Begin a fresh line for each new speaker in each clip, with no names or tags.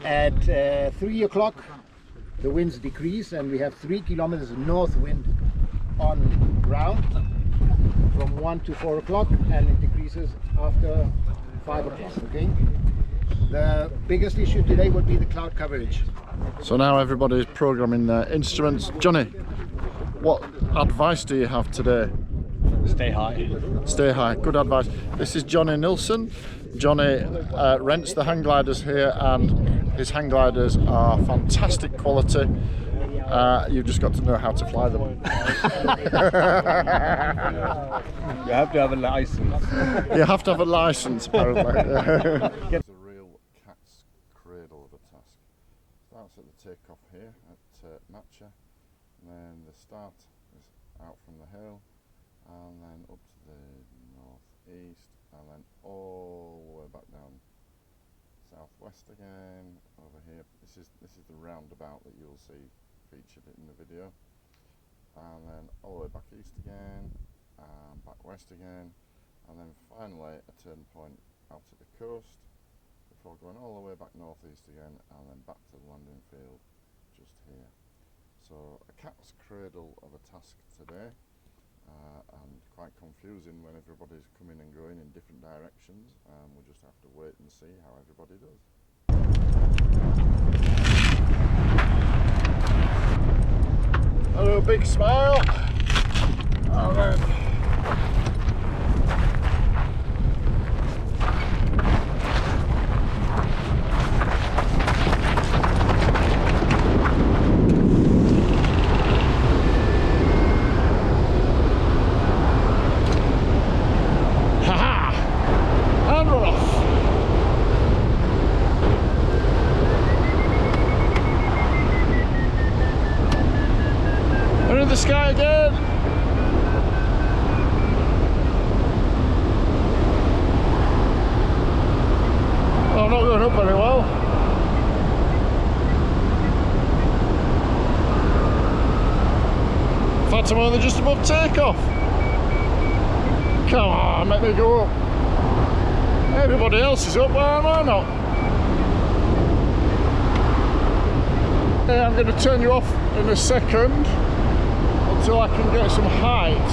At 3 o'clock the winds decrease and we have 3 kilometers north wind on ground from 1 to 4 o'clock, and it decreases after 5 o'clock. Okay. The biggest issue today would be the cloud coverage.
So now everybody's programming their instruments. Johnny, what advice do you have today?
Stay high.
Stay high, good advice. This is Johnny Nilsson. Johnny rents the hang gliders here, and his hang gliders are fantastic quality. You've just got to know how to fly them.
You have to have a license.
You have to have a license, apparently. It's a real cat's cradle of a task. Starts at the takeoff here at Matcha, and then the start is out from the hill, and then up to the northeast, and then all the way back down southwest again over here. This is the roundabout that you'll see featured in the video, and then all the way back east again, and back west again, and then finally a turn point out at the coast before going all the way back northeast again, and then back to the landing field just here. So a cat's cradle of a task today. And quite confusing when everybody's coming and going in different directions. We'll just have to wait and see how everybody does. Hello, big smile. And then the sky again. Oh, I'm not going up very well. In fact, I'm only just above takeoff. Come on, let me go up. Everybody else is up, why am I not? Hey, I'm going to turn you off in a second, until I can get some height.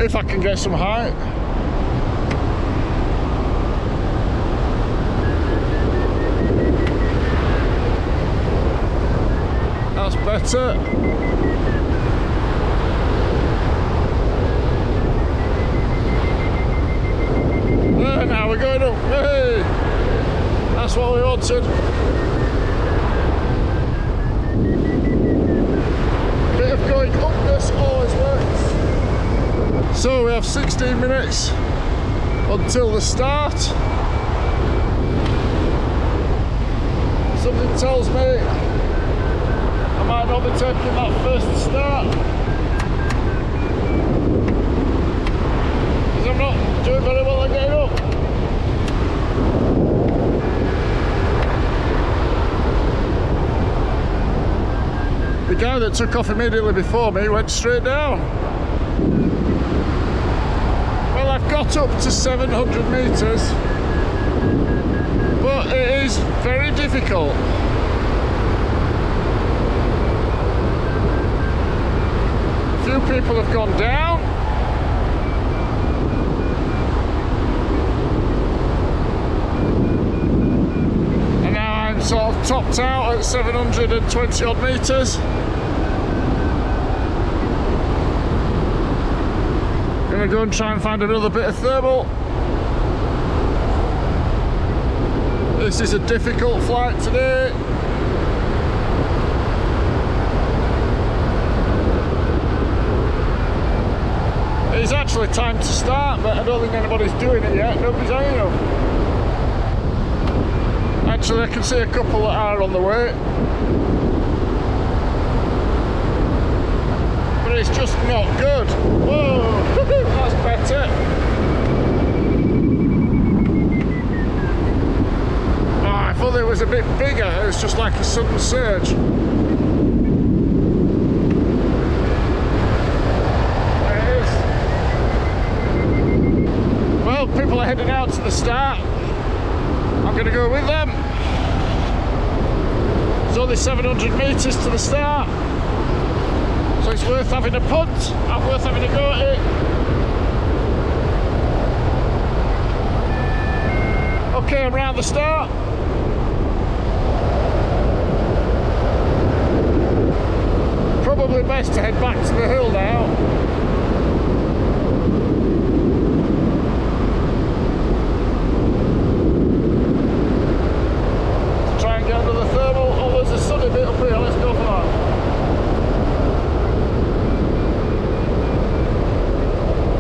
If I can get some height. That's better. There, now we're going up. Hey! That's what we wanted. Going up this always works. So we have 16 minutes until the start. Something tells me I might not be taking that first start, because I'm not doing very well at getting up. The guy that took off immediately before me went straight down. Well, I've got up to 700 metres, but it is very difficult. A few people have gone down. And now I'm sort of topped out at 720 odd metres. Gonna go and try and find another bit of thermal. This is a difficult flight today. It's actually time to start, but I don't think anybody's doing it yet. Nobody's hanging up. Actually, I can see a couple that are on the way. But it's just not good. Whoa, that's better. Oh, I thought it was a bit bigger. It was just like a sudden surge. There it is. Well, people are heading out. out to the start. I'm going to go with them. It's only 700 metres to the start, so it's worth having a punt and worth having a go at it. Okay, I'm round the start. Probably best to head back to the hill now. To try and get under the thermal. Oh, there's a sunny bit up here, let's go for that.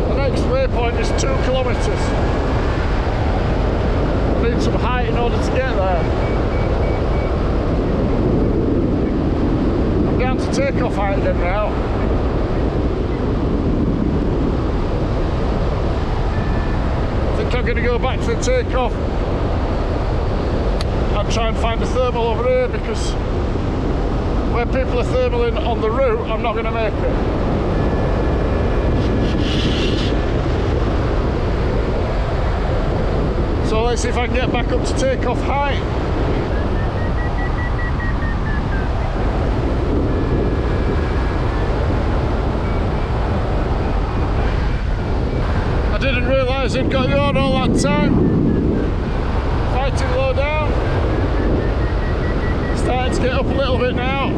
The next waypoint is 2 kilometres. I need some height in order to get there. Down to takeoff height again now. I think I'm going to go back to the takeoff and try and find a thermal over here, because where people are thermaling on the route, I'm not going to make it. So let's see if I can get back up to takeoff height. I didn't realise it got you on all that time. Fighting low down. Starting to get up a little bit now.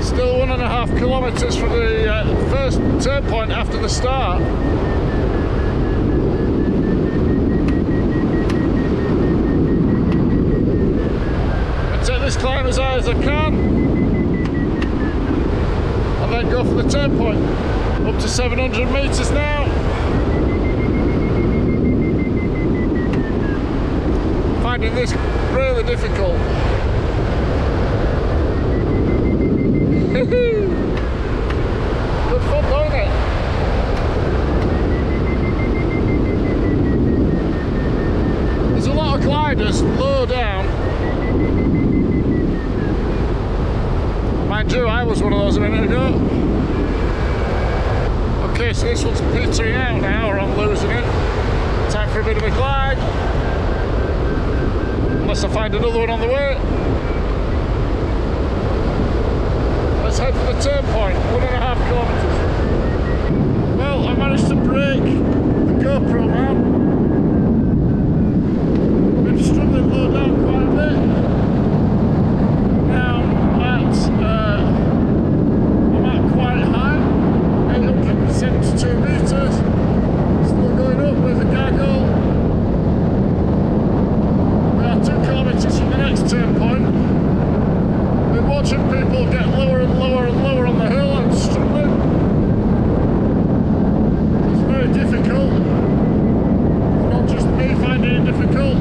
Still 1.5 kilometres from the first turn point after the start. Take this climb as high as I can, and then go for the turn point. Up to 700 metres now. Finding this really difficult. Good fun, don't it? There's a lot of gliders low down. Mind you, I was one of those a minute ago. Okay, so this one's petering out now, or I'm losing it. Time for a bit of a glide. Unless I find another one on the way. Let's head for the turn point, 1.5 kilometres. Well, I managed to break the GoPro man. Been struggling low down quite a bit. Now I'm at quite high, 872 metres. Still going up with a gaggle. We are 2 kilometres from the next turn point. Been watching people get lower and lower and lower on the hill and struggling. It's very difficult. It's not just me finding it difficult.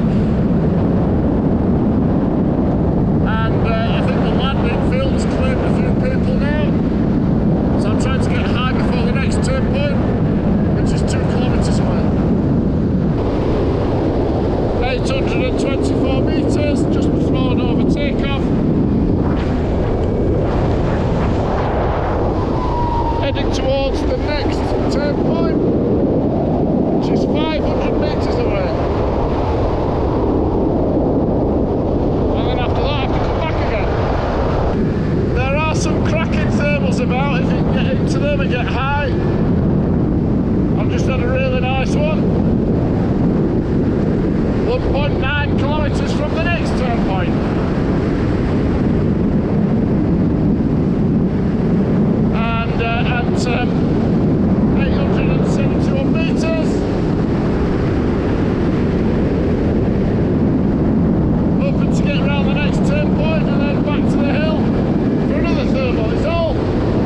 And I think the landing field's claimed a few people now. So I'm trying to get high before the next turn point, which is 2 kilometres away. 824 metres, just before and over takeoff. Heading towards the next turn point, which is 500 metres away. And then after that I have to come back again. There are some cracking thermals about if you can get into them and get high. I've just had a really nice one. 1.9 kilometres from the next turn point. And at 871 metres, hoping to get around the next turn point and then back to the hill for another thermal. It's all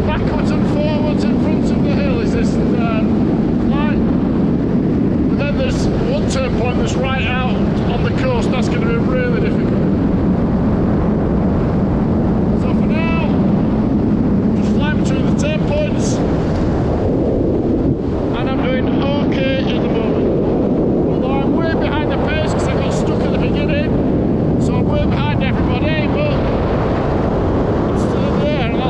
backwards and forwards in front of the hill, is this flight. But then there's one turn point that's right out on the coast. That's going to be really difficult. So for now, just flying between the turn points, and I'm doing okay at the moment. Although I'm way behind the pace because I got stuck at the beginning, so I'm way behind everybody, but I'm still there, and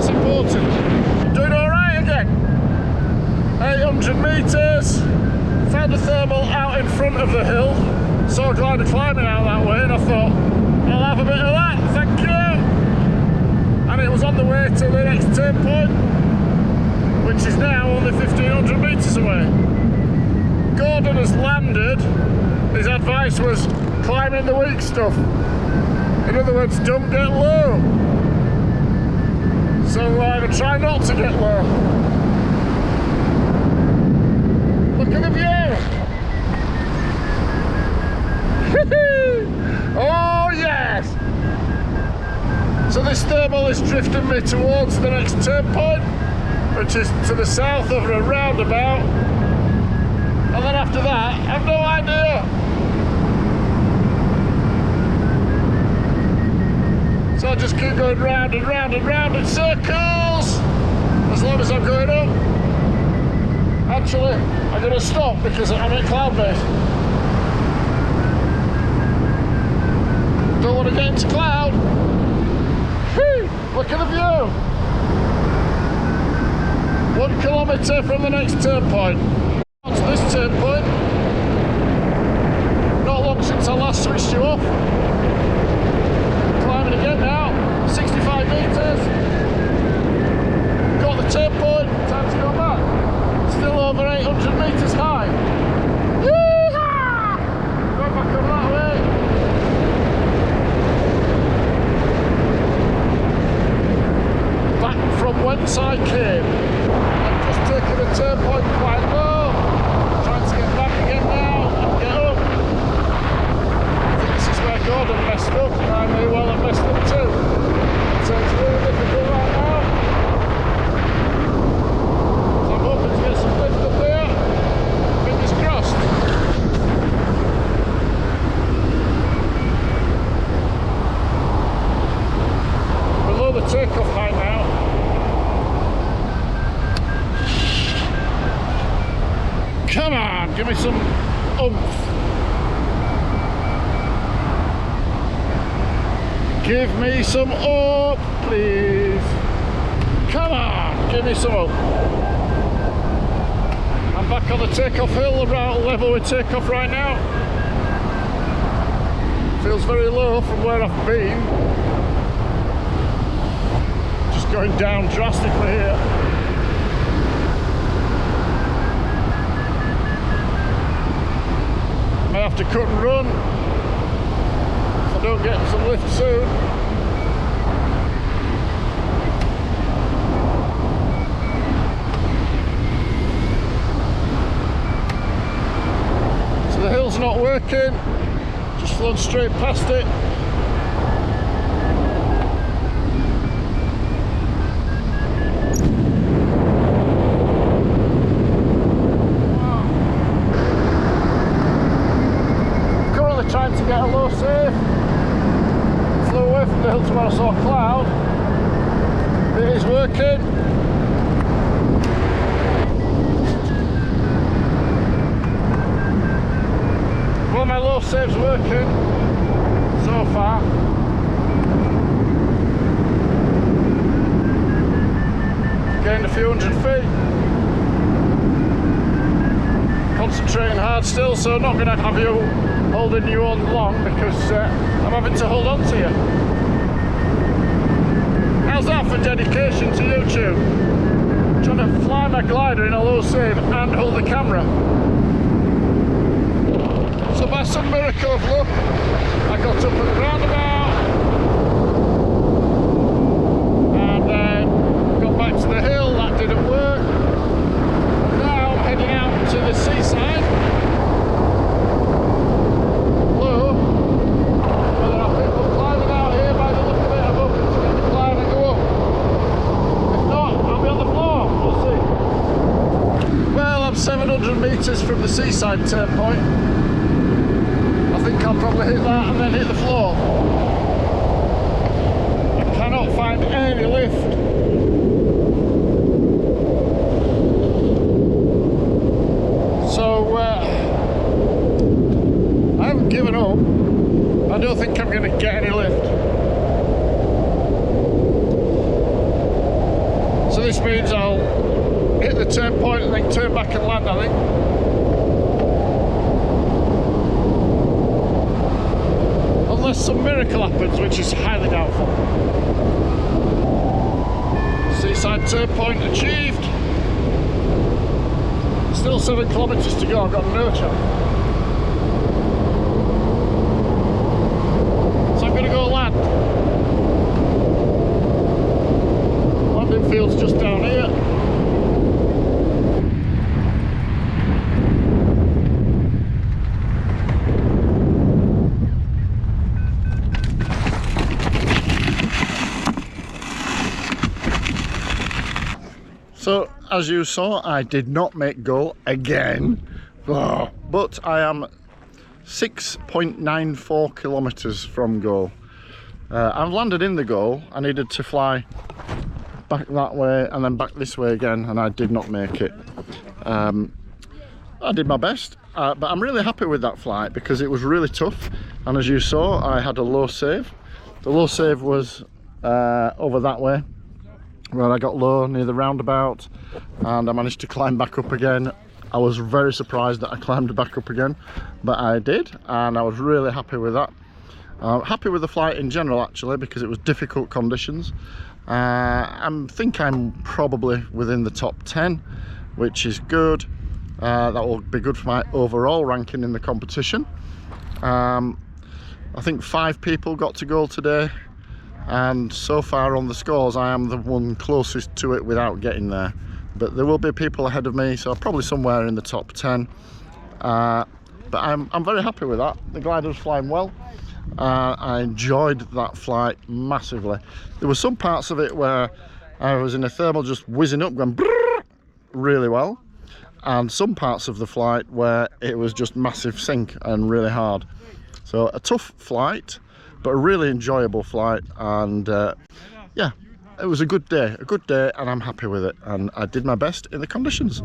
thermal out in front of the hill. Saw a glider climbing out that way and I thought, I'll have a bit of that, thank you. And it was on the way to the next turn point, which is now only 1,500 metres away. Gordon has landed. His advice was climbing the weak stuff. In other words, don't get low. So I'm going to try not to get low. Look at the view! Oh yes! So this thermal is drifting me towards the next turn point, which is to the south of a roundabout. And then after that, I've no idea. So I'll just keep going round and round and round in circles, as long as I'm going up. Actually, I'm going to stop because I'm at cloud base. Don't want to get into cloud. Whee! Look at the view. 1 kilometre from the next turn point. To this turn point. Not long since I last switched you off. Climbing again now. 65 metres. Got the turn point. Time to go back. Still over 800 metres high. Yeehaw! Going back up that way. Back from whence I came. I'm just taking the turn point quite low. Trying to get back again now and get up. I think this is where Gordon messed up, and I may well have messed up too. So it's really difficult right now. So I'm hoping to get some lift up there. Fingers crossed. Below the takeoff height now. Come on, give me some oomph. Give me some oomph, please. Come on, give me some oomph. I'm back on the takeoff hill, around level with takeoff right now. Feels very low from where I've been. Just going down drastically here. I have to cut and run if I don't get some lift soon. So the hill's not working, just flown straight past it. Trying to get a low safe. Flew away from the hill to where I saw a cloud. It is working. Well, my low safe's working so far. Gained a few hundred feet. Concentrating hard still, so not going to have you holding you on long because I'm having to hold on to you. How's that for dedication to YouTube? Trying to fly my glider in a low save and hold the camera. So by some miracle of luck, I got up at the roundabout and got back to the hill. That didn't work. And now I'm heading out to the seaside. Metres from the seaside turn point. I think I'll probably hit that and then hit the floor. I cannot find any lift. So I haven't given up. I don't think I'm going to get any lift. So this means I'll hit the turn point and then turn back and land, I think. some miracle happens, which is highly doubtful. Seaside turn point achieved. Still 7 kilometres to go, I've got no chance. So I'm going to go land. Landing field's just down here. So, as you saw, I did not make goal again, but I am 6.94 kilometres from goal. I've landed in the goal. I needed to fly back that way and then back this way again, and I did not make it. I did my best, but I'm really happy with that flight because it was really tough, and as you saw, I had a low save. The low save was over that way, where I got low near the roundabout, and I managed to climb back up again. I was very surprised that I climbed back up again, but I did, and I was really happy with that. Happy with the flight in general, actually, because it was difficult conditions. I think I'm probably within the top 10, which is good. That will be good for my overall ranking in the competition. I think 5 people got to goal today, and so far on the scores I am the one closest to it without getting there, but there will be people ahead of me, so probably somewhere in the top 10. But I'm very happy with that. The glider was flying well. I enjoyed that flight massively. There were some parts of it where I was in a thermal just whizzing up, going brrr, really well, and some parts of the flight where it was just massive sink and really hard. So a tough flight, but a really enjoyable flight, and yeah, it was a good day, and I'm happy with it, and I did my best in the conditions.